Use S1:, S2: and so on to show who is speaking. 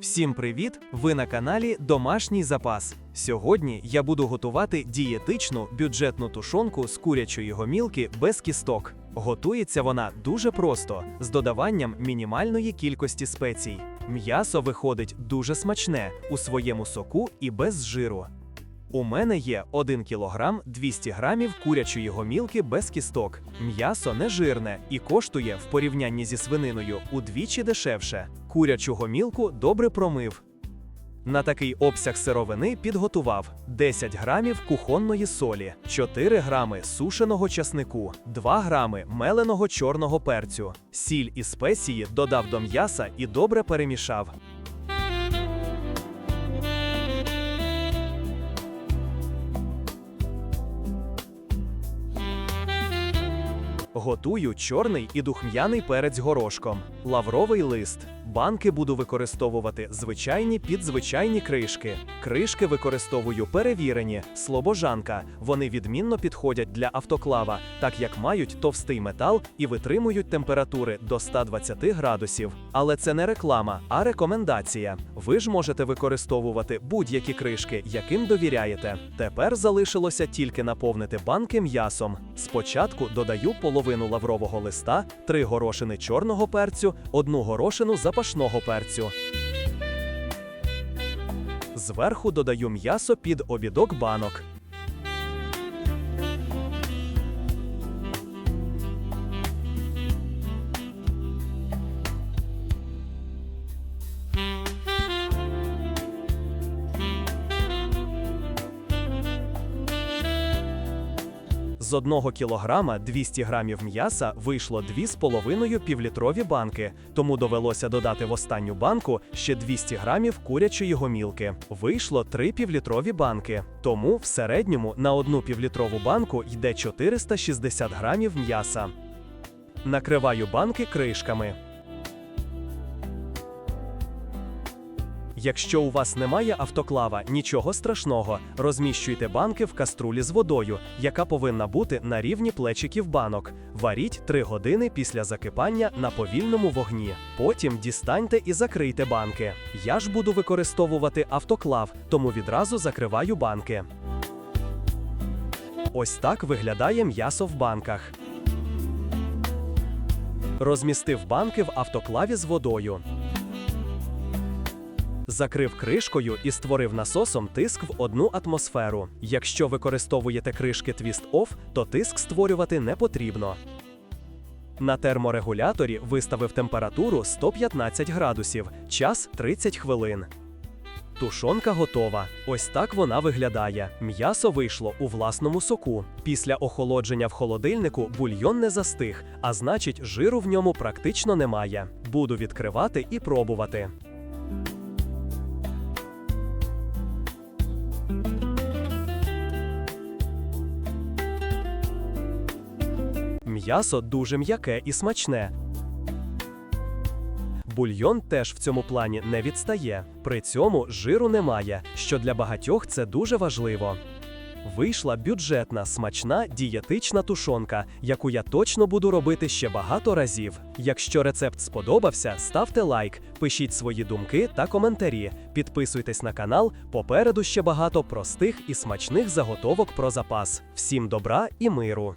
S1: Всім привіт! Ви на каналі Домашній запас. Сьогодні я буду готувати дієтичну бюджетну тушонку з курячої гомілки без кісток. Готується вона дуже просто, з додаванням мінімальної кількості спецій. М'ясо виходить дуже смачне, у своєму соку і без жиру. У мене є 1 кг 200 г курячої гомілки без кісток. М'ясо не жирне і коштує в порівнянні зі свининою удвічі дешевше. Курячу гомілку добре промив. На такий обсяг сировини підготував 10 грамів кухонної солі, 4 грами сушеного часнику, 2 грами меленого чорного перцю. Сіль і спеції додав до м'яса і добре перемішав. Готую чорний і духмяний перець горошком, лавровий лист. Банки буду використовувати звичайні під звичайні кришки. Кришки використовую перевірені, слобожанка. Вони відмінно підходять для автоклава, так як мають товстий метал і витримують температури до 120 градусів. Але це не реклама, а рекомендація. Ви ж можете використовувати будь-які кришки, яким довіряєте. Тепер залишилося тільки наповнити банки м'ясом. Спочатку додаю половину лаврового листа, 3 горошини чорного перцю, 1 горошину запашного перцю. Зверху додаю м'ясо під обідок банок. З 1 кілограма 200 грамів м'яса вийшло 2,5 півлітрові банки, тому довелося додати в останню банку ще 200 грамів курячої гомілки. Вийшло 3 півлітрові банки, тому в середньому на 1 півлітрову банку йде 460 грамів м'яса. Накриваю банки кришками. Якщо у вас немає автоклава, нічого страшного, розміщуйте банки в каструлі з водою, яка повинна бути на рівні плечиків банок. Варіть 3 години після закипання на повільному вогні. Потім дістаньте і закрийте банки. Я ж буду використовувати автоклав, тому відразу закриваю банки. Ось так виглядає м'ясо в банках. Розмістив банки в автоклаві з водою. Закрив кришкою і створив насосом тиск в 1 атмосферу. Якщо використовуєте кришки Twist Off, то тиск створювати не потрібно. На терморегуляторі виставив температуру 115 градусів, час 30 хвилин. Тушонка готова. Ось так вона виглядає. М'ясо вийшло у власному соку. Після охолодження в холодильнику бульйон не застиг, а значить жиру в ньому практично немає. Буду відкривати і пробувати. М'ясо дуже м'яке і смачне. Бульйон теж в цьому плані не відстає. При цьому жиру немає, що для багатьох це дуже важливо. Вийшла бюджетна, смачна, дієтична тушонка, яку я точно буду робити ще багато разів. Якщо рецепт сподобався, ставте лайк, пишіть свої думки та коментарі, підписуйтесь на канал, попереду ще багато простих і смачних заготовок про запас. Всім добра і миру!